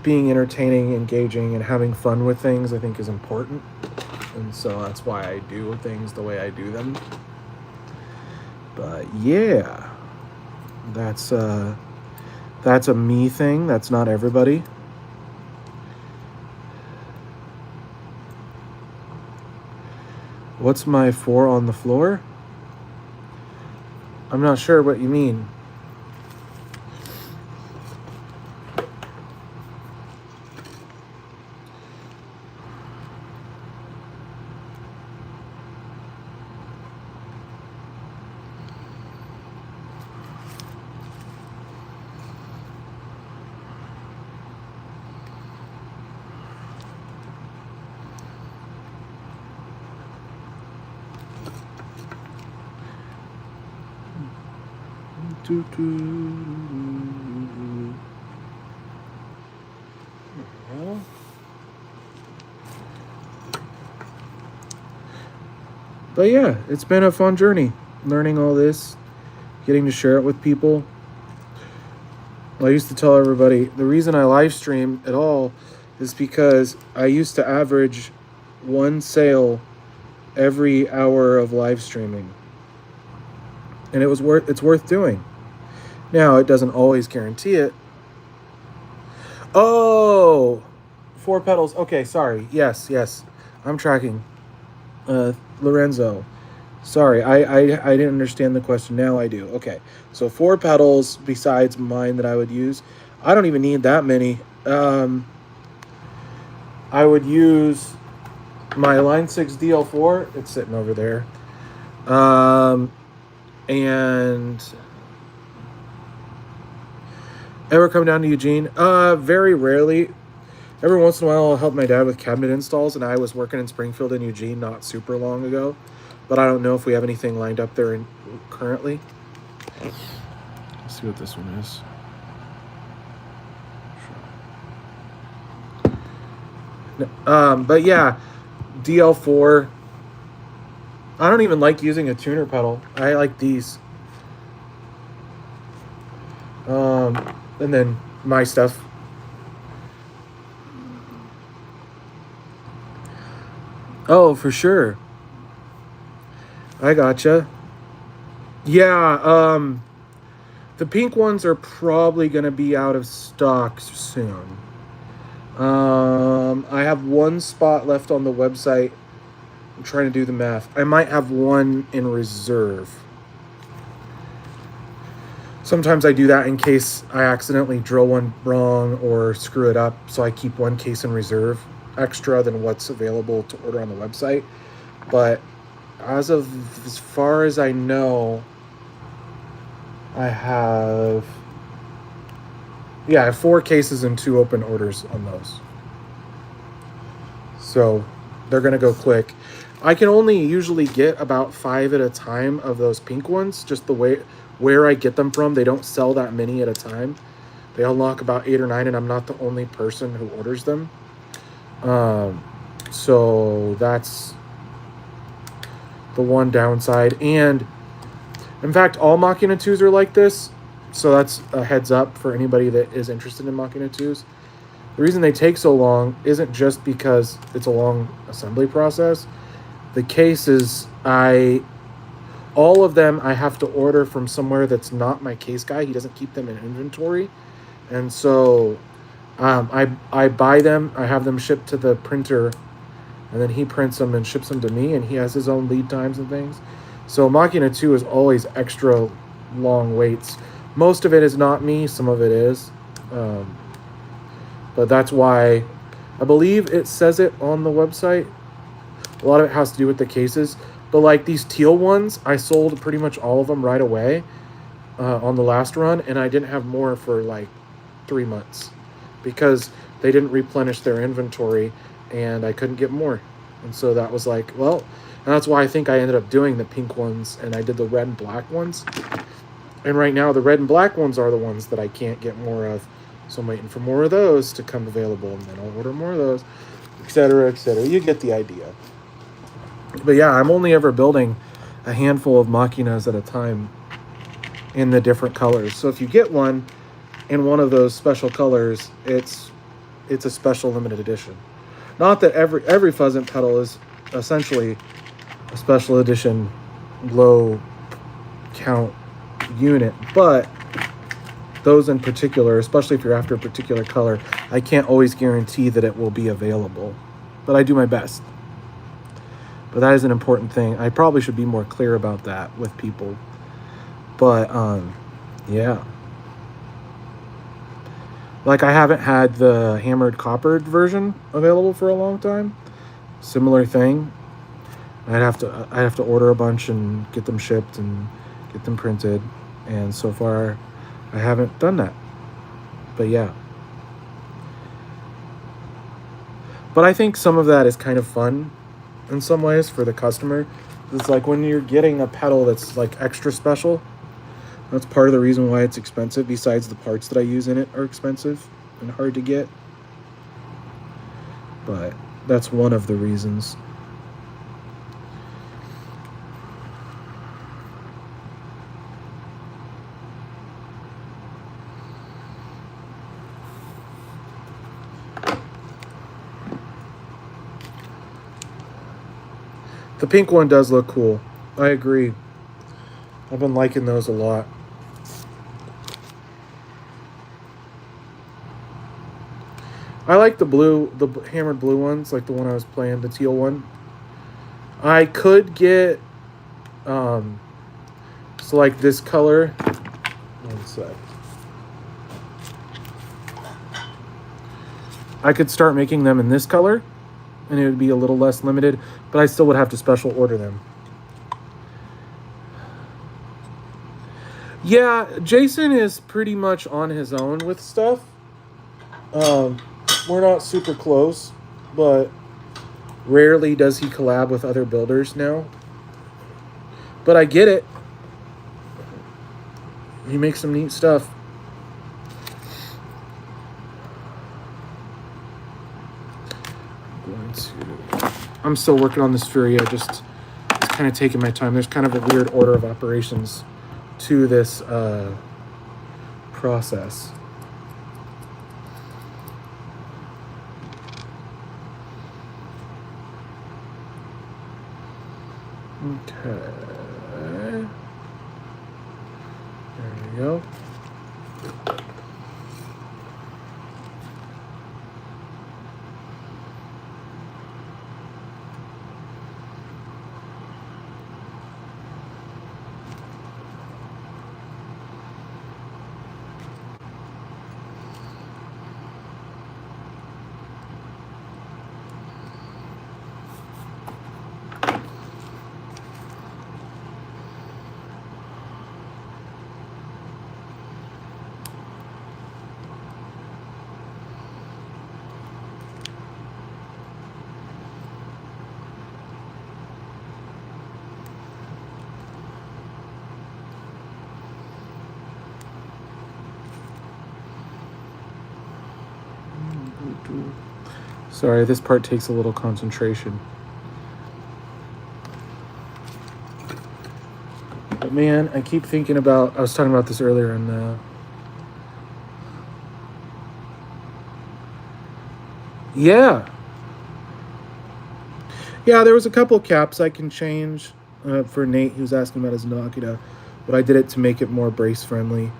being entertaining, engaging, and having fun with things, I think is important. And so that's why I do things the way I do them. But yeah, that's a me thing. That's not everybody. What's my 4 on the floor? I'm not sure what you mean. But yeah, it's been a fun journey, learning all this, getting to share it with people. I used to tell everybody the reason I live stream at all is because I used to average 1 sale every hour of live streaming, and it's worth doing. Now, it doesn't always guarantee it. Oh, 4 pedals. Okay, sorry. Yes. I'm tracking. Lorenzo. Sorry, I didn't understand the question. Now I do. Okay, so 4 pedals besides mine that I would use. I don't even need that many. I would use my Line 6 DL4. It's sitting over there. And ever come down to Eugene? Very rarely. Every once in a while, I'll help my dad with cabinet installs, and I was working in Springfield and Eugene not super long ago, but I don't know if we have anything lined up there currently. Let's see what this one is. But yeah, DL4. I don't even like using a tuner pedal. I like these. And then my stuff. Oh, for sure. I gotcha. Yeah, the pink ones are probably going to be out of stock soon. I have 1 spot left on the website. I'm trying to do the math. I might have 1 in reserve. Sometimes I do that in case I accidentally drill one wrong or screw it up, so I keep 1 case in reserve extra than what's available to order on the website. But as far as I know, I have 4 cases and 2 open orders on those. So they're going to go quick. I can only usually get about 5 at a time of those pink ones, just the way where I get them from. They don't sell that many at a time. They unlock about 8 or 9, and I'm not the only person who orders them. So the one downside. And in fact, all Machina 2s are like this. So that's a heads up for anybody that is interested in Machina 2s. The reason they take so long isn't just because it's a long assembly process. The case is all of them I have to order from somewhere that's not my case guy. He doesn't keep them in inventory. And so I buy them, I have them shipped to the printer, and then he prints them and ships them to me, and he has his own lead times and things. So Machina 2 is always extra long waits. Most of it is not me, some of it is. But that's why I believe it says it on the website. A lot of it has to do with the cases. But like these teal ones, I sold pretty much all of them right away on the last run, and I didn't have more for like 3 months because they didn't replenish their inventory and I couldn't get more. And so that was like, well, and that's why I think I ended up doing the pink ones and I did the red and black ones. And right now the red and black ones are the ones that I can't get more of. So I'm waiting for more of those to come available, and then I'll order more of those, etc., etc. You get the idea. But yeah, I'm only ever building a handful of Machinas at a time in the different colors. So if you get one in one of those special colors, it's a special limited edition. Not that every Fuzzant pedal is essentially a special edition low count unit, but those in particular, especially if you're after a particular color, I can't always guarantee that it will be available, but I do my best. But that is an important thing. I probably should be more clear about that with people. But yeah. Like I haven't had the hammered coppered version available for a long time. Similar thing. I'd have to order a bunch and get them shipped and get them printed. And so far I haven't done that. But yeah. But I think some of that is kind of fun in some ways for the customer. It's like when you're getting a pedal that's like extra special, that's part of the reason why it's expensive, besides the parts that I use in it are expensive and hard to get. But that's one of the reasons. The pink one does look cool. I agree. I've been liking those a lot. I like the blue, the hammered blue ones, like the one I was playing, the teal one. I could get, so like this color. One sec. I could start making them in this color, and it would be a little less limited, but I still would have to special order them. Yeah, Jason is pretty much on his own with stuff. We're not super close, but rarely does he collab with other builders now. But I get it. He makes some neat stuff. I'm still working on this Furia, just kind of taking my time. There's kind of a weird order of operations to this process. Okay. There we go. Sorry, this part takes a little concentration. But man, I keep thinking about, I was talking about this earlier in the, yeah. Yeah, there was a couple caps I can change for Nate. He was asking about his Nakita, but I did it to make it more brace friendly.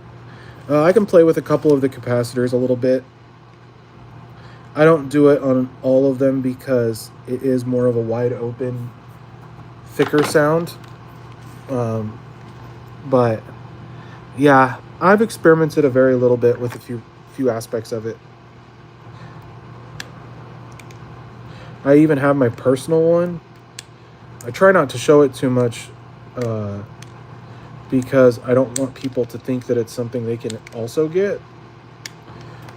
I can play with a couple of the capacitors a little bit. I don't do it on all of them because it is more of a wide open, thicker sound. But yeah, I've experimented a very little bit with a few aspects of it. I even have my personal one. I try not to show it too much because I don't want people to think that it's something they can also get.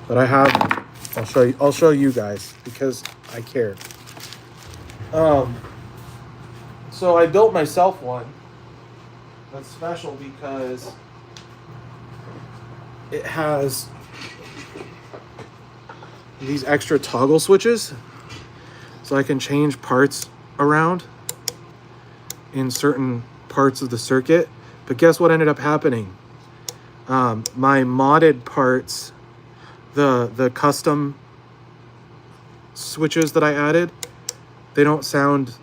But I have, I'll show you guys because I care. So I built myself one that's special because it has these extra toggle switches, so I can change parts around in certain parts of the circuit. But guess what ended up happening? My modded parts, the custom switches that I added, they don't sound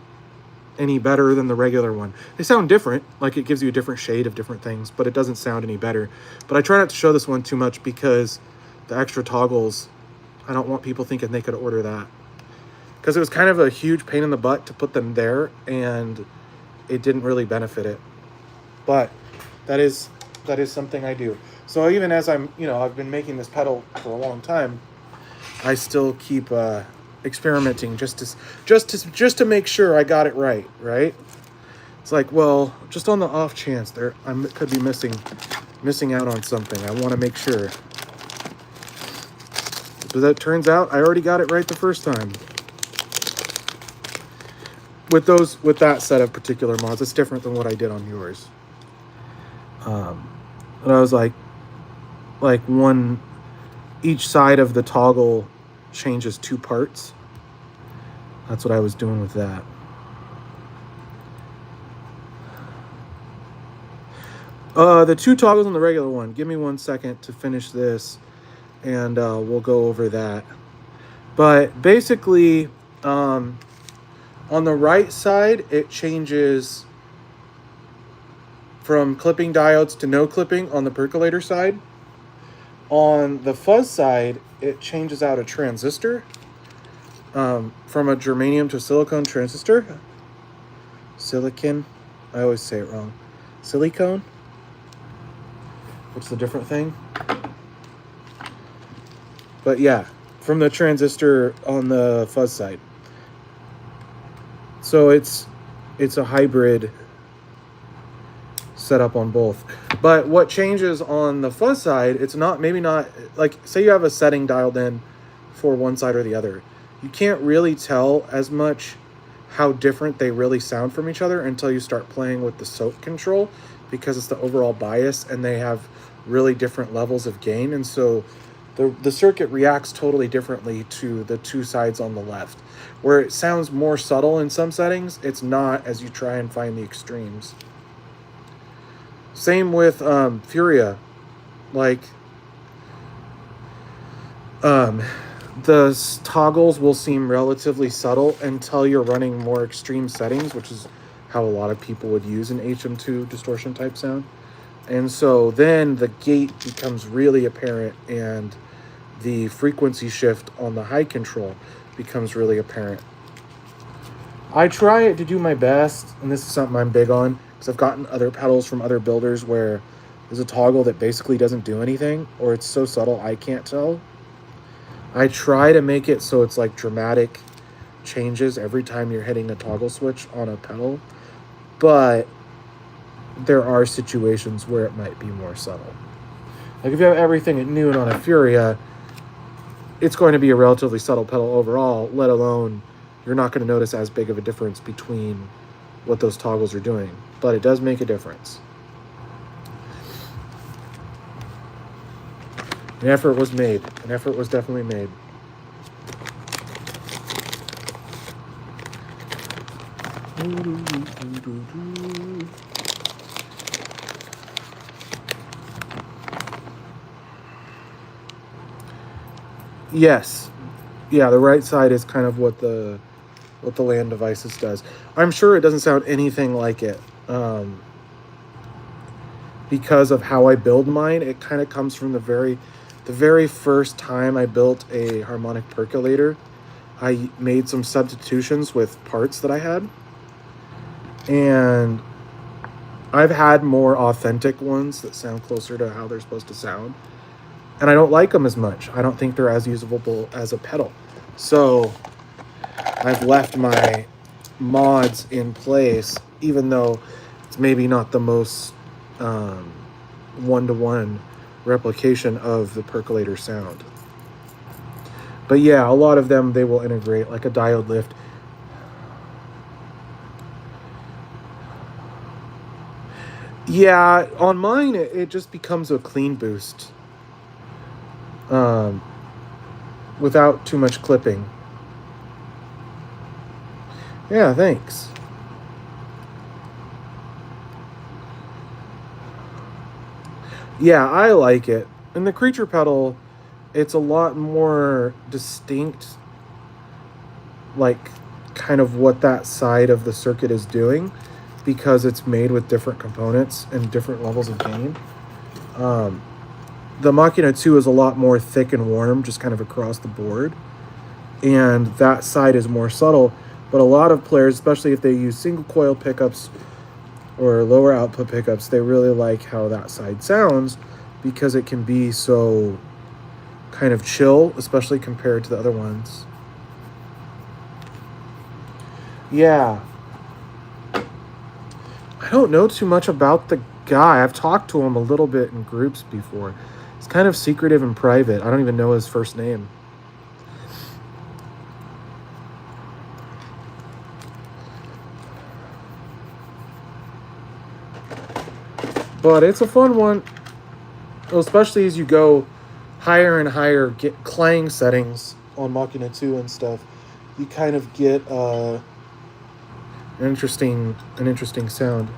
any better than the regular one. They sound different, like it gives you a different shade of different things, but it doesn't sound any better. But I try not to show this one too much because the extra toggles, I don't want people thinking they could order that. Because it was kind of a huge pain in the butt to put them there, and it didn't really benefit it. But that is something I do. So even as I'm, I've been making this pedal for a long time, I still keep experimenting just to make sure I got it right. It's like, well, just on the off chance I could be missing out on something. I want to make sure. But that turns out I already got it right the first time. With that set of particular mods, it's different than what I did on yours. But I was like each side of the toggle changes 2 parts. That's what I was doing with that. The 2 toggles on the regular one. Give me 1 second to finish this, and we'll go over that. But basically, on the right side, it changes from clipping diodes to no clipping on the percolator side. On the fuzz side, it changes out a transistor from a germanium to silicone transistor. Silicon. I always say it wrong. Silicone. What's the different thing? But yeah, from the transistor on the fuzz side. So it's a hybrid setup on both. But what changes on the fuzz side, it's maybe not like, say you have a setting dialed in for one side or the other. You can't really tell as much how different they really sound from each other until you start playing with the soak control, because it's the overall bias and they have really different levels of gain. And so the circuit reacts totally differently to the 2 sides on the left. Where it sounds more subtle in some settings, it's not as you try and find the extremes. Same with Furia. Like, the toggles will seem relatively subtle until you're running more extreme settings, which is how a lot of people would use an HM2 distortion type sound. And so then the gate becomes really apparent, and the frequency shift on the high control becomes really apparent. I try to do my best, and this is something I'm big on, because I've gotten other pedals from other builders where there's a toggle that basically doesn't do anything, or it's so subtle I can't tell. I try to make it so it's like dramatic changes every time you're hitting a toggle switch on a pedal, but there are situations where it might be more subtle. Like if you have everything at noon on a Furia, it's going to be a relatively subtle pedal overall, let alone you're not going to notice as big of a difference between what those toggles are doing. But it does make a difference. An effort was made. An effort was definitely made. Yes. Yeah, the right side is kind of what the Land Devices does. I'm sure it doesn't sound anything like it. Because of how I build mine, it kind of comes from the very first time I built a harmonic percolator. I made some substitutions with parts that I had, and I've had more authentic ones that sound closer to how they're supposed to sound, and I don't like them as much. I don't think they're as usable as a pedal. So I've left my mods in place, even though it's maybe not the most one-to-one replication of the percolator sound. But yeah, a lot of them they will integrate, like a diode lift. Yeah, on mine it just becomes a clean boost, without too much clipping. Yeah, thanks. Yeah, I like it. And the Creature pedal, it's a lot more distinct, like kind of what that side of the circuit is doing, because it's made with different components and different levels of gain. The Machina 2 is a lot more thick and warm, just kind of across the board. And that side is more subtle. But a lot of players, especially if they use single coil pickups or lower output pickups, they really like how that side sounds because it can be so kind of chill, especially compared to the other ones. Yeah. I don't know too much about the guy. I've talked to him a little bit in groups before. He's kind of secretive and private. I don't even know his first name. But it's a fun one, especially as you go higher and higher get clang settings on Machina 2 and stuff. You kind of get an interesting sound.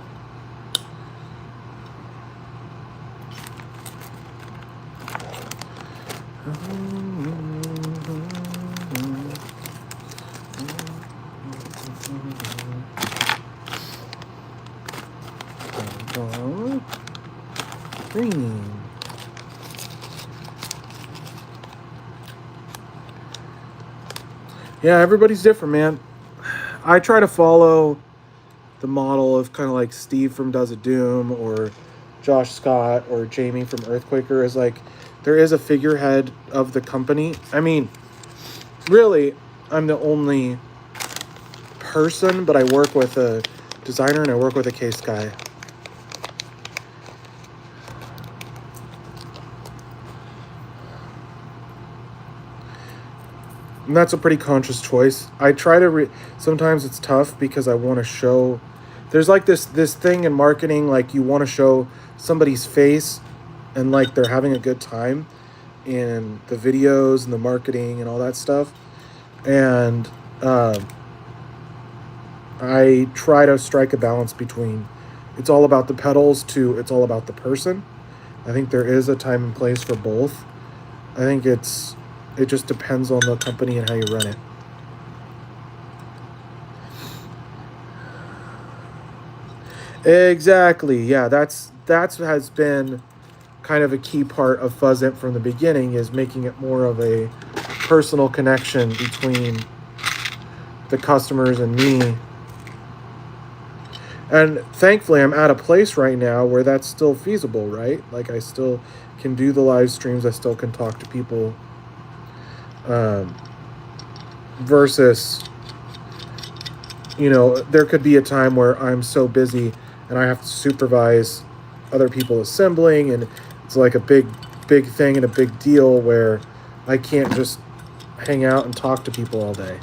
Green. Yeah, everybody's different, man. I try to follow the model of kind of like Steve from Does It Doom or Josh Scott or Jamie from Earthquaker, is like there is a figurehead of the company. I mean, really, I'm the only person, but I work with a designer and I work with a case guy. And that's a pretty conscious choice. I try to sometimes it's tough because I want to show there's like this thing in marketing, like you want to show somebody's face and like they're having a good time in the videos and the marketing and all that stuff. And I try to strike a balance between it's all about the pedals to it's all about the person. I think there is a time and place for both. I think it just depends on the company and how you run it. Exactly. Yeah, that has been kind of a key part of FuzzImp from the beginning, is making it more of a personal connection between the customers and me. And thankfully, I'm at a place right now where that's still feasible, right? Like I still can do the live streams. I still can talk to people. Versus, there could be a time where I'm so busy and I have to supervise other people assembling, and it's like a big thing and a big deal where I can't just hang out and talk to people all day.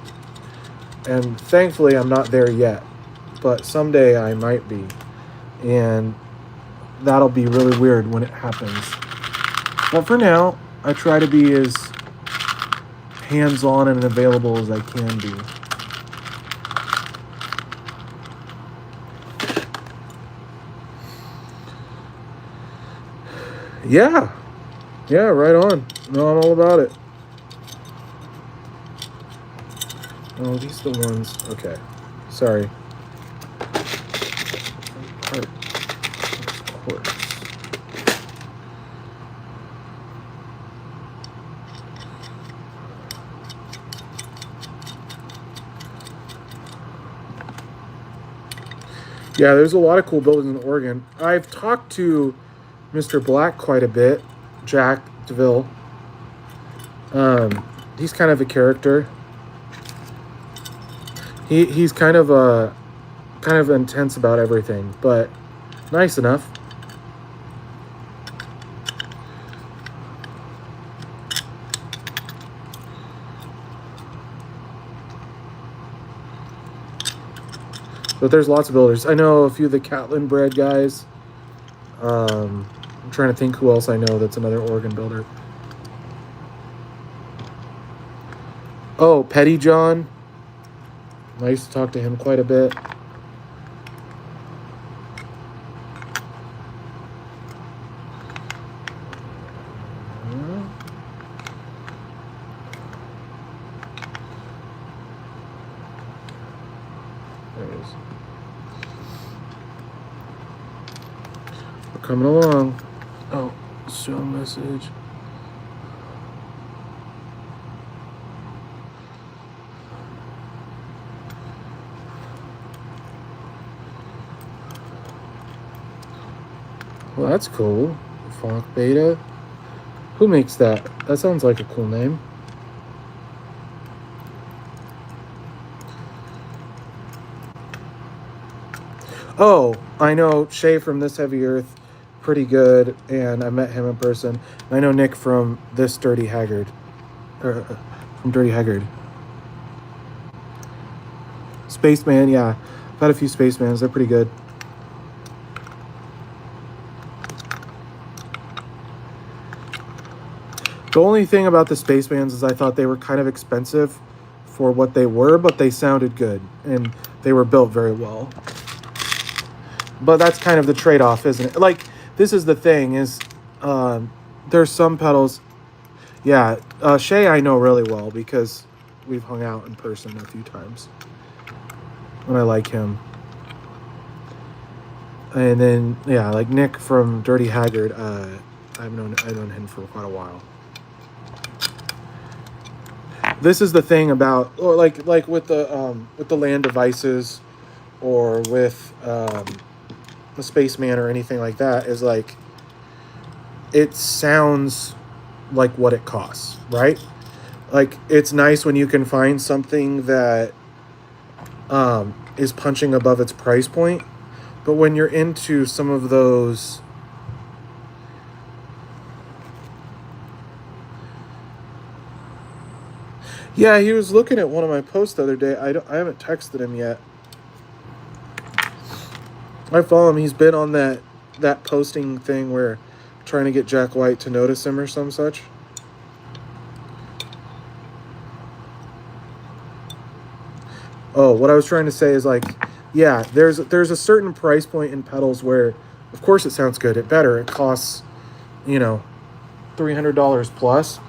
And thankfully, I'm not there yet, but someday I might be, and that'll be really weird when it happens. But for now, I try to be as hands-on and available as I can be. Yeah, right on. No, I'm all about it. Oh, these are the ones. Okay. Sorry. Part. Quartz. Yeah, there's a lot of cool buildings in Oregon. I've talked to Mr. Black quite a bit, Jack DeVille. He's kind of a character. He's kind of intense about everything, but nice enough. But there's lots of builders. I know a few of the Catlin bred guys. I'm trying to think who else I know that's another Oregon builder. Oh, Petty John. I used to talk to him quite a bit. There it is. We're coming along. Oh, show message. Well, that's cool. Funk Beta. Who makes that? That sounds like a cool name. Oh, I know Shay from This Heavy Earth pretty good, and I met him in person. I know Nick from This Dirty Haggard. From Dirty Haggard. Spaceman, yeah. I've had a few Spacemans. They're pretty good. The only thing about the Spacemans is I thought they were kind of expensive for what they were, but they sounded good, and they were built very well. But that's kind of the trade-off, isn't it? Like, this is the thing, is there's some pedals. Yeah, Shay I know really well because we've hung out in person a few times. And I like him. And then, yeah, like Nick from Dirty Haggard, I've known him for quite a while. This is the thing about, or like with the Land Devices, or with the Spaceman or anything like that, is like, it sounds like what it costs, right? Like, it's nice when you can find something that is punching above its price point, but when you're into some of those Yeah, he was looking at one of my posts the other day. I haven't texted him yet. I follow him. He's been on that posting thing where trying to get Jack White to notice him or some such. Oh, what I was trying to say is, like, yeah, there's a certain price point in pedals where, of course, it sounds good. It costs, $300 plus,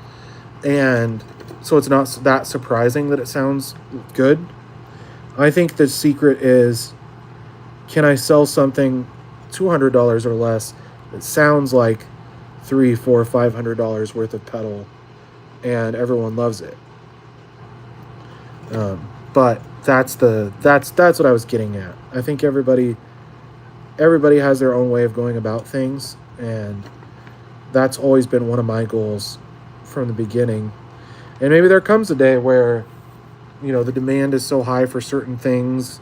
and so it's not that surprising that it sounds good. I think the secret is, can I sell something $200 or less that sounds like $300, $400, $500 worth of pedal, and everyone loves it. But that's what I was getting at. I think everybody has their own way of going about things, and that's always been one of my goals from the beginning. And maybe there comes a day where, the demand is so high for certain things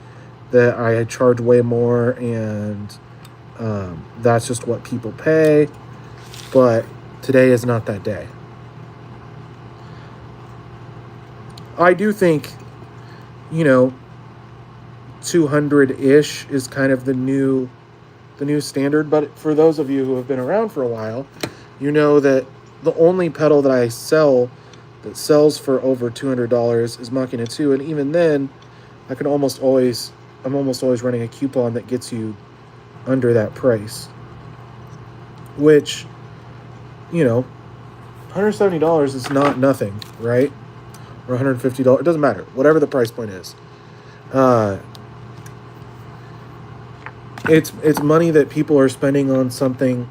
that I charge way more, and that's just what people pay. But today is not that day. I do think, 200-ish is kind of the new standard. But for those of you who have been around for a while, you know that the only pedal that I sell that sells for over $200 is Machina 2, and even then, I'm almost always running a coupon that gets you under that price. Which, $170 is not nothing, right? or $150. It doesn't matter. Whatever the price point is. It's money that people are spending on something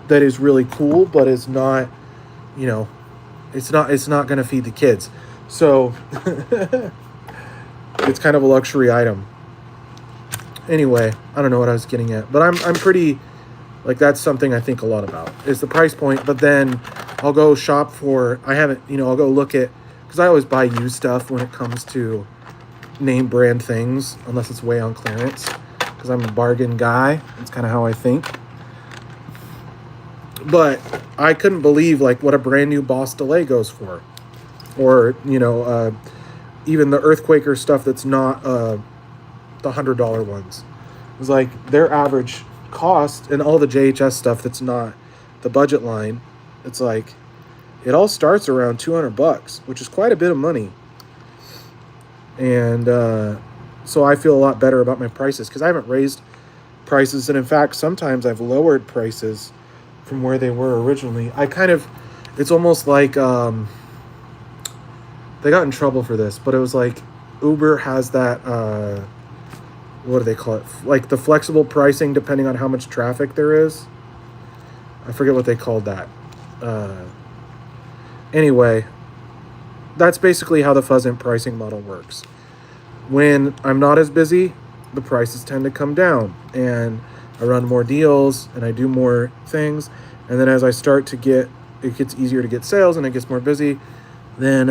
that is really cool, but is not, you know, it's not going to feed the kids. So it's kind of a luxury item. Anyway, I don't know what I was getting at, but I'm pretty, like, that's something I think a lot about is the price point. But then I'll go shop for, I'll go look at, because I always buy used stuff when it comes to name brand things, unless it's way on clearance, because I'm a bargain guy. That's kind of how I think. But I couldn't believe, like, what a brand new Boss Delay goes for. Or, even the Earthquaker stuff that's not the $100 ones. It's like their average cost, and all the JHS stuff that's not the budget line, it's like it all starts around $200, which is quite a bit of money. And so I feel a lot better about my prices because I haven't raised prices. And in fact, sometimes I've lowered prices from where they were originally. It's almost like they got in trouble for this, but it was like Uber has that, what do they call it? Like the flexible pricing depending on how much traffic there is. I forget what they called that. Anyway, that's basically how the Fuzzint pricing model works. When I'm not as busy, the prices tend to come down and I run more deals and I do more things. And then as I start to get, it gets easier to get sales and it gets more busy, then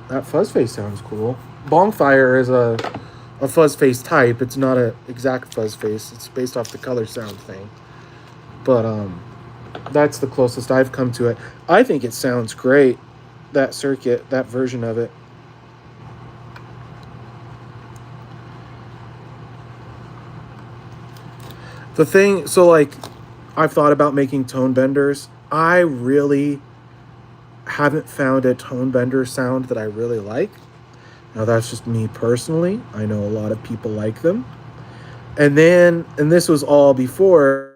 that fuzz face sounds cool. Bongfire is a fuzz face type. It's not an exact fuzz face. It's based off the color sound thing. But that's the closest I've come to it. I think it sounds great, that circuit, that version of it. The thing, so like, I've thought about making tone benders. I really haven't found a tone bender sound that I really like. Now that's just me personally. I know a lot of people like them. And this was all before